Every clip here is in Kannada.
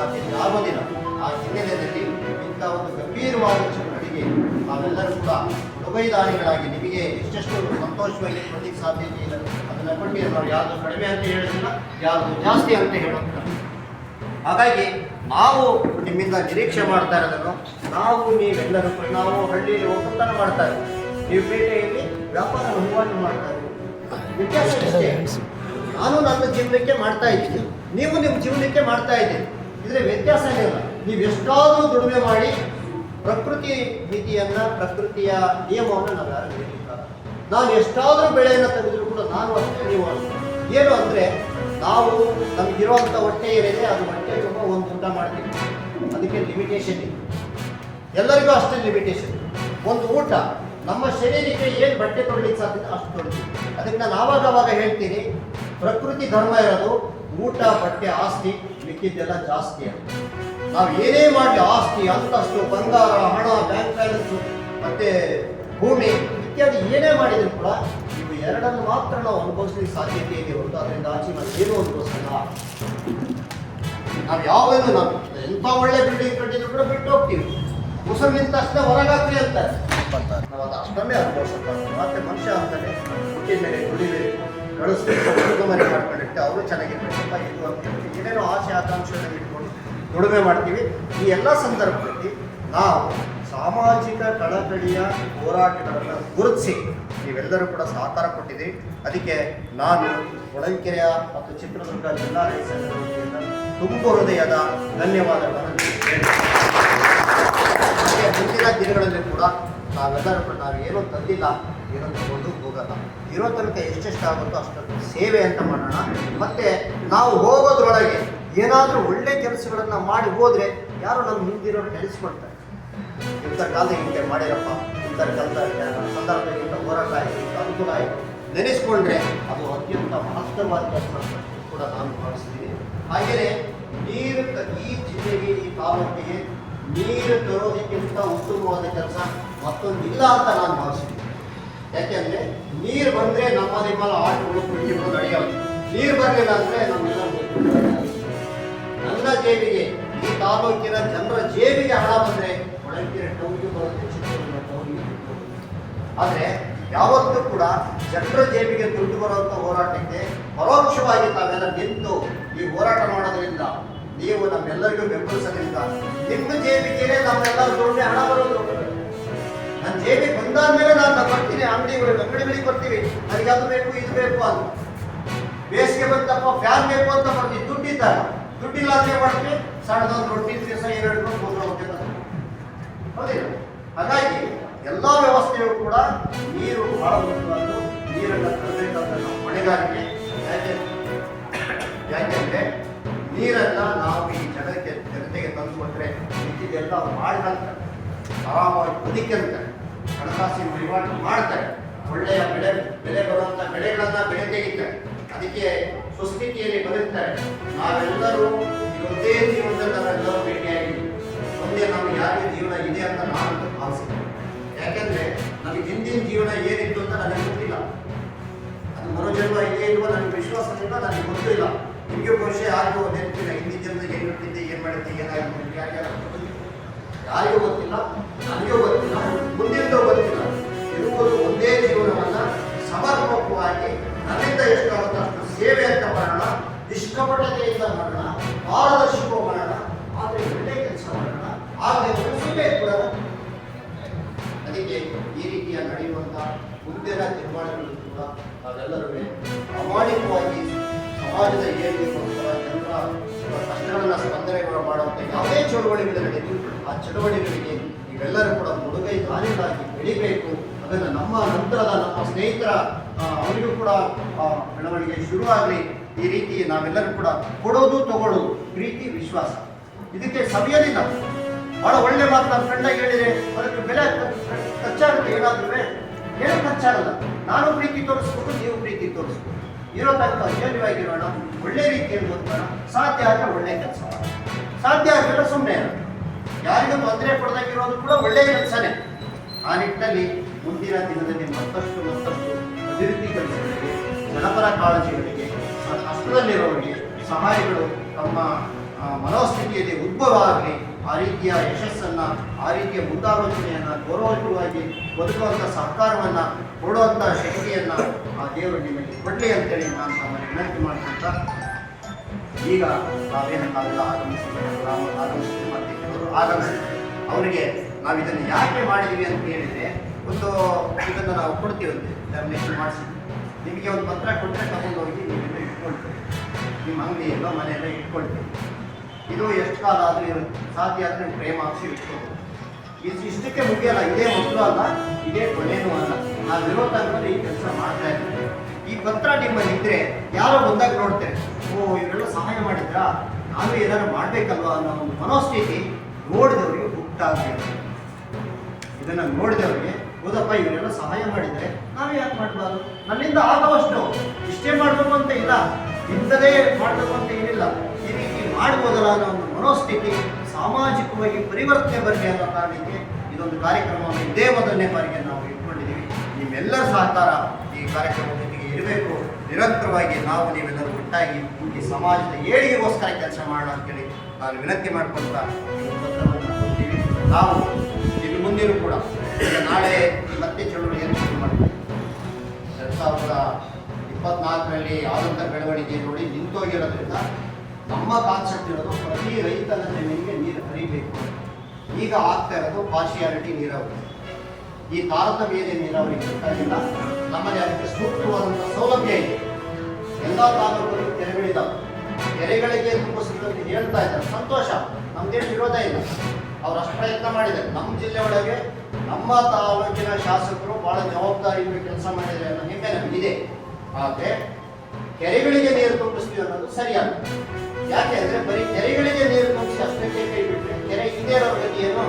ಸಾಧ್ಯತೆ ಆಗೋದಿಲ್ಲ. ಆ ಹಿನ್ನೆಲೆಯಲ್ಲಿ ಇಂಥ ಒಂದು ಗಂಭೀರವಾದ ಚಟುವಟಿಕೆ ನಾವೆಲ್ಲರೂ ಕೂಡ ಉಡುಗೈದಾನಿಗಳಾಗಿ ನಿಮಗೆ ಎಷ್ಟೆಷ್ಟು ಸಂತೋಷವಾಗಿ ಕೊಡಲಿಕ್ಕೆ ಸಾಧ್ಯತೆ ಇಲ್ಲ ಅದನ್ನು ಕೊಟ್ಟು ನಾವು ಯಾವುದು ಕಡಿಮೆ ಅಂತ ಹೇಳೋದಿಲ್ಲ, ಯಾವುದು ಜಾಸ್ತಿ ಅಂತ ಹೇಳೋದಿಲ್ಲ. ಹಾಗಾಗಿ ನಾವು ನಿಮ್ಮಿಂದ ನಿರೀಕ್ಷೆ ಮಾಡ್ತಾ ಇರೋದನ್ನು ನೀವೆಲ್ಲರೂ ನಾವು ಹಳ್ಳಿಯಲ್ಲಿ ಒಕ್ಕಲ್ತನ ಮಾಡ್ತಾ ಇದ್ದೀವಿ, ನೀವು ಪೇಟೆಯಲ್ಲಿ ವ್ಯಾಪಾರ ವಹಿವಾಟು ಮಾಡ್ತಾ ಇದ್ದೀವಿ. ವ್ಯತ್ಯಾಸ ಇಷ್ಟೇ, ನಾನು ನನ್ನ ಜೀವನಕ್ಕೆ ಮಾಡ್ತಾ ಇದ್ದೀನಿ, ನೀವು ನಿಮ್ಮ ಜೀವನಕ್ಕೆ ಮಾಡ್ತಾ ಇದ್ದೀರಿ. ಇದರ ವ್ಯತ್ಯಾಸ ಏನಿಲ್ಲ. ನೀವು ಎಷ್ಟಾದರೂ ದುಡಿಮೆ ಮಾಡಿ ಪ್ರಕೃತಿ ನೀತಿಯನ್ನು, ಪ್ರಕೃತಿಯ ನಿಯಮವನ್ನು ನಾವು ಯಾರು ಹೇಳಿದ್ದಾರೆ. ನಾನು ಎಷ್ಟಾದರೂ ಬೆಳೆಯನ್ನು ತೆಗೆದರೂ ಕೂಡ ನಾನು ಅಷ್ಟೇ ನೀವು ಏನು ಅಂದರೆ ನಾವು ನಮಗಿರುವಂಥ ಹೊಟ್ಟೆ ಏನಿದೆ ಅದು ಹೊಟ್ಟೆ ತುಂಬ ಒಂದು ಊಟ ಮಾಡ್ತೀವಿ, ಅದಕ್ಕೆ ಲಿಮಿಟೇಷನ್ ಇದೆ. ಎಲ್ಲರಿಗೂ ಅಷ್ಟೇ ಲಿಮಿಟೇಷನ್. ಒಂದು ಊಟ ನಮ್ಮ ಶರೀರಕ್ಕೆ ಏನು ಬಟ್ಟೆ ತೊಡಲಿಕ್ಕೆ ಸಾಧ್ಯತೆ ಅಷ್ಟು ತೊಡ್ತೀವಿ. ಅದಕ್ಕೆ ನಾನು ಆವಾಗ ಹೇಳ್ತೀನಿ, ಪ್ರಕೃತಿ ಧರ್ಮ ಇರೋದು ಊಟ, ಬಟ್ಟೆ, ಆಸ್ತಿ, ಮಿಕ್ಕಿದ್ದೆಲ್ಲ ಜಾಸ್ತಿ ಅಂತ. ನಾವು ಏನೇ ಮಾಡಲಿ ಆಸ್ತಿ, ಅಂತಸ್ತು, ಬಂಗಾರ, ಹಣ, ಬ್ಯಾಂಕ್ ಬ್ಯಾಲೆನ್ಸು ಮತ್ತು ಭೂಮಿ ಇತ್ಯಾದಿ ಏನೇ ಮಾಡಿದ್ರು ಕೂಡ ಇವು ಎರಡನ್ನು ಮಾತ್ರ ನಾವು ಅನುಭವಿಸ್ಲಿಕ್ಕೆ ಸಾಧ್ಯತೆ ಇದೆ ಹೊರತು ಅದರಿಂದ ಆಚೆ ನಾವು ಏನೂ ಅನುಭವಿಸಲ್ಲ. ನಾವು ಯಾವಾಗಲೂ ನಾವು ಎಂಥ ಒಳ್ಳೆ ಬಿಲ್ಡಿಂಗ್ ಕಟ್ಟಿದ್ರು ಕೂಡ ಬಿಟ್ಟು ಹೋಗ್ತೀವಿ. ಮುಸಲ್ ನಿಂತ ತಕ್ಷಣ ಹೊರಗಾಗ್ರಿ ಅಂತಾರೆ. ನಾವು ಅದು ಅಷ್ಟನ್ನೇ ಅನುಭವಿಸ್ತಾರೆ. ಮತ್ತೆ ಮನುಷ್ಯ ಅಂತಾನೆ ಹುಟ್ಟಿದ ಮೇಲೆ ದುಡಿಬೇಕು, ಕಳಿಸ್ಬೇಕು, ಮನೆ ಮಾಡ್ಕೊಂಡಿರ್ತೀವಿ, ಅವರು ಚೆನ್ನಾಗಿರ್ಬೇಕಪ್ಪ ಇದು ಅಂತ ಏನೇನೋ ಆಸೆ ಆಕಾಂಕ್ಷೆಗಳನ್ನು ಇಟ್ಕೊಂಡು ದುಡಿಮೆ ಮಾಡ್ತೀವಿ. ಈ ಎಲ್ಲ ಸಂದರ್ಭದಲ್ಲಿ ನಾವು ಸಾಮಾಜಿಕ ಕಳಕಳಿಯ ಹೋರಾಟಗಳನ್ನು ಗುರುತಿಸಿ ನೀವೆಲ್ಲರೂ ಕೂಡ ಸಹಕಾರ ಕೊಟ್ಟಿದ್ದೀರಿ. ಅದಕ್ಕೆ ನಾನು ಹೊಳಲ್ಕೆರೆಯ ಮತ್ತು ಚಿತ್ರದುರ್ಗ ಜಿಲ್ಲಾ ರೈತ ಸಂಘದ ವತಿಯಿಂದ ತುಂಬ ಹೃದಯದ ಧನ್ಯವಾದಗಳನ್ನು ಹಾಗೆ ಮುಂದಿನ ದಿನಗಳಲ್ಲಿ ಕೂಡ ನಾವೆಲ್ಲರೂ ಕೂಡ ನಾವು ಏನೂ ತಂದಿಲ್ಲ, ಏನೋ ತಗೊಂಡು ಹೋಗಲ್ಲ. ಇರೋ ತನಕ ಎಷ್ಟೆಷ್ಟಾಗುತ್ತೋ ಅಷ್ಟೊಂದು ಸೇವೆ ಅಂತ ಮಾಡೋಣ. ಮತ್ತು ನಾವು ಹೋಗೋದ್ರೊಳಗೆ ಏನಾದರೂ ಒಳ್ಳೆ ಕೆಲಸಗಳನ್ನು ಮಾಡಿ ಹೋದರೆ ಯಾರು ನಮ್ಮ ಹಿಂದಿರೋರು ನೆನೆಸ್ಕೊಳ್ತಾರೆ. ಇಂಥ ಕಾಲದ ಹಿಂಗೆ ಮಾಡಿರಪ್ಪ, ಇಂಥ ಕಾಲದ ಸಂದರ್ಭದಲ್ಲಿ ಇಂಥ ಹೋರಾಟ ಆಯಿತು, ಇಂಥ ಅನುಕೂಲ ಆಯಿತು ನೆನೆಸ್ಕೊಂಡ್ರೆ ಅದು ಅತ್ಯಂತ ಮಹತ್ತರವಾದ ಕೆಲಸ ಕೂಡ ನಾನು ಭಾವಿಸ್ತೀನಿ. ಹಾಗೆಯೇ ನೀರು ಈ ಜಿಲ್ಲೆಗೆ, ಈ ತಾಲೂಕಿಗೆ ನೀರು ತರೋದಕ್ಕಿಂತ ಉತ್ತಮವಾದ ಕೆಲಸ ಮತ್ತೊಂದಿಲ್ಲ ಅಂತ ನಾನು ಭಾವಿಸ್ತೀನಿ. ಯಾಕೆಂದರೆ ನೀರು ಬಂದರೆ ನಿಮ್ಮಲ್ಲ ಆಟಗಳು ಕುಡಿಗಳು ನಡೆಯೋದು. ನೀರು ಬರಲಿಲ್ಲ ಅಂದರೆ ನಮ್ಮೆಲ್ಲ ನನ್ನ ಜೇಬಿಗೆ, ಈ ತಾಲೂಕಿನ ಜನರ ಜೇಬಿಗೆ ಹಣ ಬಂದರೆ ಹೊಳಲ್ಕೆರೆ ಟೌನ್ಗೆ ಬರುತ್ತೆ, ಚಿತ್ರದುರ್ಗ ಟೌನ್ಗೆ. ಆದರೆ ಯಾವತ್ತೂ ಕೂಡ ಜನರ ಜೇಬಿಗೆ ದುಡ್ಡು ಬರುವಂಥ ಹೋರಾಟಕ್ಕೆ ಪರೋಕ್ಷವಾಗಿ ತಾವೆಲ್ಲ ನಿಂತು ಈ ಹೋರಾಟ ಮಾಡೋದ್ರಿಂದ, ನೀವು ನಮ್ಮೆಲ್ಲರಿಗೂ ಬೆಂಬಲಿಸೋದ್ರಿಂದ ನಿಮ್ಮ ಜೇಬಿಗೆ ನಮ್ಮೆಲ್ಲ ದುಡ್ಡು ಹಣ ಬರೋದು. ನನ್ನ ಜೇಬಿಗೆ ಬಂದಾದ್ಮೇಲೆ ನಾನು ಬರ್ತೀನಿ, ಅಂಗಡಿಗಳಿಗೆ ಬರ್ತೀವಿ, ನನಗೆ ಅದು ಬೇಕು ಇದು ಬೇಕು ಅಂತ. ಬೇಸಿಗೆ ಬಂತಪ್ಪ ಫ್ಯಾನ್ ಬೇಕು ಅಂತ ಬರ್ತೀವಿ, ದುಡ್ಡಿದ್ದಾಗ. ದುಡ್ಡಿಲ್ಲ ಅಂತ ಮಾಡ್ತೀವಿ, ಸಣ್ಣದೊಂದು ರೊಟ್ಟಿ ದಿವಸ ಏನು ಹಿಡ್ಕೊಂಡು ಹೋಗ್ತಾರೆ. ಹೌದಿಲ್ಲ? ಹಾಗಾಗಿ ಎಲ್ಲ ವ್ಯವಸ್ಥೆಯು ಕೂಡ ನೀರು ಬಹಳ ಮುಖ್ಯವಾದ್ದು. ನೀರನ್ನು ತರಬೇಕಾದ ನಾವು ಹೊಣೆಗಾರಿಕೆ. ಯಾಕೆಂದರೆ ನೀರನ್ನು ನಾವು ಈ ಜನತೆಗೆ ತಂದುಕೊಟ್ರೆ ಇದೆಲ್ಲ ಮಾಡ್ಕೊಳ್ತಾರೆ, ಆರಾಮಾಗಿ ಬದುಕಿರ್ತಾರೆ, ಹಣಕಾಸಿನ ವಹಿವಾಟು ಮಾಡ್ತಾರೆ, ಒಳ್ಳೆಯ ಬೆಲೆ ಬರುವಂಥ ಬೆಳೆಗಳನ್ನು ಬೆಳೆ ತೆಗಿತಾರೆ, ಅದಕ್ಕೆ ಸುಸ್ಥಿತಿಯಲ್ಲಿ ಬದುಕ್ತಾರೆ. ನಾವೆಲ್ಲರೂ ಒಂದೇ ಜೀವನದಲ್ಲಿ ನಾವೆಲ್ಲರೂ ಭೇಟಿಯಾಗಿದ್ದೀವಿ. ಒಂದೇ ನಮಗೆ ಯಾರಿಗೆ ಜೀವನ ಇದೆ ಅಂತ ನಾನು ಭಾವಿಸ್ತೀನಿ. ಯಾಕೆಂದರೆ ನನಗೆ ಹಿಂದಿನ ಜೀವನ ಏನಿತ್ತು ಅಂತ ನನಗೆ ಗೊತ್ತಿಲ್ಲ. ಅದು ಮರುಜನ್ಮ ಇದೆ ಇಲ್ವೋ ನನಗೆ ವಿಶ್ವಾಸದಿಂದ ನನಗೆ ಗೊತ್ತಿಲ್ಲ. ನಿಮಗೆ ಬಹುಶಃ ಯಾರಿಗೂ ನೆನಪಿಲ್ಲ ಹಿಂದಿನ ಜನ್ಮದಾಗ ಏನು ಇರ್ತಿದ್ದೆ, ಏನು ಮಾಡಿದ್ದೆ, ಏನಾಗಿತ್ತು, ಯಾರಿಗೂ ಗೊತ್ತಿಲ್ಲ, ನನಗೂ ಗೊತ್ತಿಲ್ಲ, ಮುಂದಿನದು ಗೊತ್ತಿಲ್ಲ. ಇರುವುದು ಒಂದೇ ಜೀವನವನ್ನು ಸಮರ್ಪಕವಾಗಿ ನನ್ನಿಂದ ಎಷ್ಟಾಗುತ್ತೋ ಅಷ್ಟು ಸೇವೆ ಅಂತ ಮಾಡೋಣ, ನಿಷ್ಕಪಟತೆಯಿಂದ ಮಾಡೋಣ, ಪಾರದರ್ಶಕ ಮಾಡೋಣ, ಆದರೆ ಒಳ್ಳೆ ಕೆಲಸ ಮಾಡೋಣ, ಆದರೆ ಸುಮ್ಮನೆ ಕೂಡ. ಅದಕ್ಕೆ ಈ ರೀತಿಯ ನಡೆಯುವಂಥ ಮುಂದಿನ ನಿರ್ಮಾಣಗಳು ಕೂಡ ನಾವೆಲ್ಲರೂ ಪ್ರಾಮಾಣಿಕವಾಗಿ ಸಮಾಜದ ಏಳಿಗೆಗೋಸ್ಕರ ಜನರ ಕಷ್ಟಗಳನ್ನು ಸ್ಪಂದನೆಗಳು ಮಾಡುವಂಥ ಯಾವುದೇ ಚಳವಳಿಗಳು ನಡೆದು ಆ ಚಳವಳಿಗಳಿಗೆ ನೀವೆಲ್ಲರೂ ಕೂಡ ಮುಡುಗೈ ದಾನಿಗಳಾಗಿ ಬೆಳಿಬೇಕು. ಅದನ್ನು ನಮ್ಮ ನಂತರದ ನಮ್ಮ ಸ್ನೇಹಿತರ ಅವರಿಗೂ ಕೂಡ ಬೆಳವಣಿಗೆ ಶುರುವಾಗಲಿ. ಈ ರೀತಿ ನಾವೆಲ್ಲರೂ ಕೂಡ ಕೊಡೋದು ತಗೊಳ್ಳೋದು, ಪ್ರೀತಿ, ವಿಶ್ವಾಸ, ಇದಕ್ಕೆ ಸವಿಯೋದಿಲ್ಲ. ಭಾಳ ಒಳ್ಳೆ ಮಾತು ನನ್ನ ಫ್ರೆಂಡಾಗಿ ಹೇಳಿದರೆ ಅದಕ್ಕೆ ಬೆಲೆ ಖರ್ಚಾಗುತ್ತೆ. ಏನಾದ್ರೂ ಏನು ಖರ್ಚಾಗಲ್ಲ. ನಾನು ಪ್ರೀತಿ ತೋರಿಸ್ಬೋದು, ನೀವು ಪ್ರೀತಿ ತೋರಿಸ್ಬೋದು. ಇರೋ ತನಕ ಅನ್ಯೋನ್ಯವಾಗಿರೋಣ, ಒಳ್ಳೆ ರೀತಿಯಲ್ಲಿ ಓದ್ಕೋಣ. ಸಾಧ್ಯ ಆದರೆ ಒಳ್ಳೆ ಕೆಲಸ ಮಾಡೋಣ, ಸಾಧ್ಯ ಆಗಿಲ್ಲ ಸುಮ್ಮನೆ ಯಾರಿಗೂ ತೊಂದರೆ ಕೊಡದಾಗಿರೋದು ಕೂಡ ಒಳ್ಳೆಯ ಕೆಲಸನೇ. ಆ ನಿಟ್ಟಿನಲ್ಲಿ ಮುಂದಿನ ದಿನದಲ್ಲಿ ಮತ್ತಷ್ಟು ಅಭಿವೃದ್ಧಿ ಕೆಲಸಗಳಿಗೆ, ಜನಪರ ಕಾಳಜಿಗಳಿಗೆ, ಕಷ್ಟದಲ್ಲಿರೋರಿಗೆ ಸಹಾಯಗಳು ತಮ್ಮ ಮನೋಸ್ಥಿತಿಯಲ್ಲಿ ಉದ್ಭವ ಆಗಲಿ, ಆ ರೀತಿಯ ಯಶಸ್ಸನ್ನು, ಆ ರೀತಿಯ ಮುಂದಾಲೋಚನೆಯನ್ನು, ಗೌರವಯುತವಾಗಿ ಬದುಕುವಂಥ ಸಹಕಾರವನ್ನು ಕೊಡುವಂಥ ಶಕ್ತಿಯನ್ನು ಆ ದೇವರು ನಿಮಗೆ ಕೊಡಲಿ ಅಂತೇಳಿ ನಾನು ತಮ್ಮಲ್ಲಿ ವಿನಂತಿ ಮಾಡ್ಕೊಂತ, ಈಗ ನಾವೆಲ್ಲ ಆಗಮಿಸ್ತೀವಿ ಮತ್ತು ಕೆಲವರು ಆಗಮಿಸ್ತೀವಿ. ಅವರಿಗೆ ನಾವು ಇದನ್ನು ಯಾಕೆ ಮಾಡಿದ್ದೀವಿ ಅಂತ ಹೇಳಿದರೆ, ಇದನ್ನು ನಾವು ಕೊಡ್ತೀವಂತೆ, ಲ್ಯಾಮಿನೇಷನ್ ಮಾಡಿಸಿ ನಿಮಗೆ ಒಂದು ಪತ್ರ ಕೊಟ್ಟರೆ ತಗೊಂಡೋಗಿ ನೀವೆಲ್ಲ ಇಟ್ಕೊಳ್ತೀವಿ, ನಿಮ್ಮ ಅಂಗಡಿಯೆಲ್ಲ ಮನೆಯೆಲ್ಲ ಇಟ್ಕೊಳ್ತೀವಿ. ಇದು ಎಷ್ಟು ಕಾಲ ಆದರೂ ಇರುತ್ತೆ, ಸಾಧ್ಯ ಆದರೆ ಪ್ರೇಮ ಹಾಕ್ಸಿ ಇಟ್ಕೊಳ್ಬೋದು. ಇಷ್ಟಕ್ಕೆ ಮುಗಿಯಲ್ಲ, ಇದೇ ಮೊದಲು ಅಲ್ಲ, ಇದೇ ಕೊನೆಯೂ ಅಲ್ಲ. ನಾವು ಇರೋ ಟೈಮಲ್ಲಿ ಈ ಕೆಲಸ ಮಾಡ್ತಾ ಇದ್ದೀವಿ. ಈ ಪತ್ರ ನಿಮ್ಮಲ್ಲಿ ಇದ್ದರೆ ಯಾರೋ ಬಂದಾಗ ನೋಡ್ತೇವೆ, ಓ ಇವರೆಲ್ಲ ಸಹಾಯ ಮಾಡಿದ್ರಾ, ನಾವೇ ಏನಾದ್ರು ಮಾಡಬೇಕಲ್ವಾ ಅನ್ನೋ ಒಂದು ಮನೋಸ್ಥಿತಿ ನೋಡಿದವರಿಗೆ ಹುಟ್ಟಾಗಬೇಕು. ಇದನ್ನು ನೋಡಿದವರಿಗೆ ಹೌದಪ್ಪ ಇವರೆಲ್ಲ ಸಹಾಯ ಮಾಡಿದರೆ ನಾವೇ ಯಾಕೆ ಮಾಡಬಾರ್ದು, ನನ್ನಿಂದ ಆಗುವಷ್ಟು ಇಷ್ಟೇ ಮಾಡಬೇಕು ಅಂತ ಇಲ್ಲ, ಇಂಥದೇ ಮಾಡಬೇಕು ಅಂತ ಏನಿಲ್ಲ, ಈ ರೀತಿ ಮಾಡ್ಬೋದಲ್ಲ ಅನ್ನೋ ಒಂದು ಮನೋಸ್ಥಿತಿ ಸಾಮಾಜಿಕವಾಗಿ ಪರಿವರ್ತನೆ ಬರಲಿ ಅನ್ನೋ ಕಾರಣಕ್ಕೆ ಇದೊಂದು ಕಾರ್ಯಕ್ರಮವನ್ನು ಇದೇ ಮೊದಲನೇ ಬಾರಿಗೆ ನಾವು ಇಟ್ಕೊಂಡಿದ್ದೀವಿ. ನಿಮ್ಮೆಲ್ಲರ ಸಹಕಾರ ಈ ಕಾರ್ಯಕ್ರಮದೊಂದಿಗೆ ಇರಬೇಕು. ನಿರಂತರವಾಗಿ ನಾವು ನೀವೆಲ್ಲರೂ ಒಟ್ಟಾಗಿ ಈ ಸಮಾಜದ ಏಳಿಗೆಗೋಸ್ಕರ ಕೆಲಸ ಮಾಡೋಣ ಅಂತೇಳಿ ನಾನು ವಿನಂತಿ ಮಾಡ್ಕೊಂತ ಪತ್ರವನ್ನು ಕೊಡ್ತೀವಿ. ನಾವು ಇನ್ನು ಮುಂದಿನೂ ಕೂಡ ನಾಳೆ ಮತ್ತೆ ಚಳುವಳಿಯನ್ನು ಶುರು ಮಾಡ್ತೀವಿ. 2024ರಲ್ಲಿ ಆದಂಥ ಬೆಳವಣಿಗೆ ನೋಡಿ ನಿಂತೋಗಿರೋದ್ರಿಂದ ನಮ್ಮ ಕಾನ್ಸೆಪ್ಟ್ ಇರೋದು ಪ್ರತಿ ರೈತನ ಜಮೀನಿಗೆ ನೀರು ಹರಿಬೇಕು. ಈಗ ಆಗ್ತಾ ಇರೋದು ಪಾರ್ಶಿಯಾಲಿಟಿ ನೀರಾವರಿ. ಈ ತಾರತಮ್ಯದ ನೀರಾವರಿ ಬೇಕಾಗಿಲ್ಲ, ನಮ್ಮಲ್ಲಿ ಅದಕ್ಕೆ ಸೂಕ್ತವಾದಂಥ ಸೌಲಭ್ಯ ಇದೆ. ಎಲ್ಲ ತಾಲೂಕುಗಳು ಕೆರೆಗಳಿದ್ದಾವೆ, ಕೆರೆಗಳಿಗೆ ತುಂಬಿಸಿದಂತ ಹೇಳ್ತಾ ಇದ್ದಾರೆ, ಸಂತೋಷ, ನಮ್ದೇನು ವಿರೋಧ ಇಲ್ಲ. ಅವ್ರು ಅಷ್ಟು ಪ್ರಯತ್ನ ಮಾಡಿದ್ದಾರೆ. ನಮ್ಮ ಜಿಲ್ಲೆ ಒಳಗೆ ನಮ್ಮ ತಾಲೂಕಿನ ಶಾಸಕರು ಭಾಳ ಜವಾಬ್ದಾರಿಯಿಂದ ಕೆಲಸ ಮಾಡಿದ್ದಾರೆ ಅನ್ನೋ ಹೆಮ್ಮೆ ನಮಗಿದೆ. ಆದರೆ ಕೆರೆಗಳಿಗೆ ನೀರು ತುಂಬಿಸ್ತೀವಿ ಅನ್ನೋದು ಸರಿಯಲ್ಲ. ಯಾಕೆ ಅಂದರೆ ಬರೀ ಕೆರೆಗಳಿಗೆ ನೀರು ತುಂಬಿಸಿ ಅಷ್ಟಕ್ಕೆ ಕೈ ಬಿಟ್ಟರೆ ಕೆರೆ ಇದೇ ಇರೋರಿಗೆ ಏನು,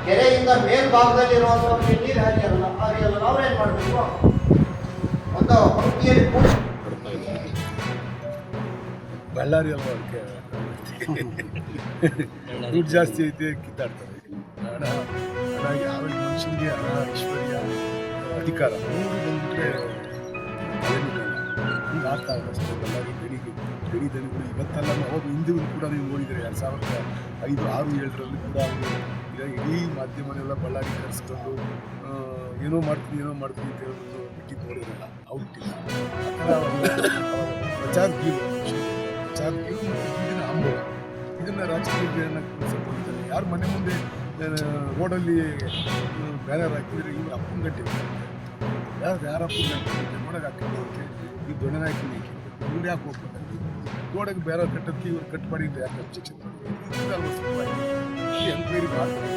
ಕೆರೆಯಿಂದ ಮೇಲ್ಭಾಗದಲ್ಲಿರುವಂಥವ್ರಿಗೆ ನೀರು ಹರಿಯಲ್ಲ. ನಾವೇನು ಮಾಡಬೇಕು, ಒಂದು ಪಂಕ್ತಿಯಲ್ಲಿ ಬಳ್ಳಾರಿ ಅಲ್ವಾ, ಅದಕ್ಕೆ ದುಡ್ಡು ಜಾಸ್ತಿ ಐತೆ, ಕಿತ್ತಾಡ್ತಾರೆ. ಹಣ ಯಾವ ಮನುಷ್ಯನಿಗೆ ಹಣ, ಐಶ್ವರ್ಯ, ಅಧಿಕಾರ ಮೂರು ಬಂದ್ಬಿಟ್ರೆ ಹಿಂಗೆ ಆಗ್ತಾ ಇದೆ ಅಷ್ಟೇ. ಬಳ್ಳಾರಿ ಗಡಿ ದನಿಗಳು ಇವತ್ತೆಲ್ಲ ಅವಾಗ ಹಿಂದೂ ಕೂಡ ನೀವು ನೋಡಿದರೆ 2005, 6, 7ರಲ್ಲಿ ಕೂಡ ಅವರು ಇಡೀ ಮಾಧ್ಯಮನೆಲ್ಲ ಬಳ್ಳಾರಿ ಕರೆಸ್ಕೊಂಡು ಏನೋ ಮಾಡ್ತೀನಿ ಅಂತ ಹೇಳ್ಬಿಟ್ಟು ಬಿಟ್ಟಿದ್ದು ನೋಡಿರಲ್ಲ, ಔಟಿಲ್ಲ. ಆ ಥರ ಪ್ರಚಾರ ಗೀರು ಮತ್ತು ಹಿಂದಿನ ಅಂಬವ ಇದನ್ನು ರಾಜಕೀಯಗಳನ್ನು ಕೊಡಿಸ್ಕೊಂಡಿದ್ದಾರೆ. ಯಾರು ಮನೆ ಮುಂದೆ ರೋಡಲ್ಲಿ ಬ್ಯಾನರ್ ಹಾಕಿದರೆ ಇವ್ರು ಅಪ್ಪನ ಗಂಟೆ ಯಾರು ಅಪ್ಪನ ಗಂಟೆ ನೋಡೋಕೆ ಹಾಕಿದ್ದಕ್ಕೆ ಈ ದೊಡ್ಡನ ಹಾಕಿ ಇವ್ರು ಯಾಕೆ ಹೋಗ್ಬೇಕಲ್ಲಿ ಗೋಡೆಗೆ ಬ್ಯಾನರ್ ಕಟ್ಟೋದಕ್ಕೆ ಇವ್ರು ಕಟ್ ಮಾಡಿದ್ರೆ ಯಾಕೆ ಅಬ್ಜೆಕ್ಷನ್ ಮಾಡಿದ್ರು. ಎಂಕ್ವೈರಿ ಮಾಡ್ತಾರೆ.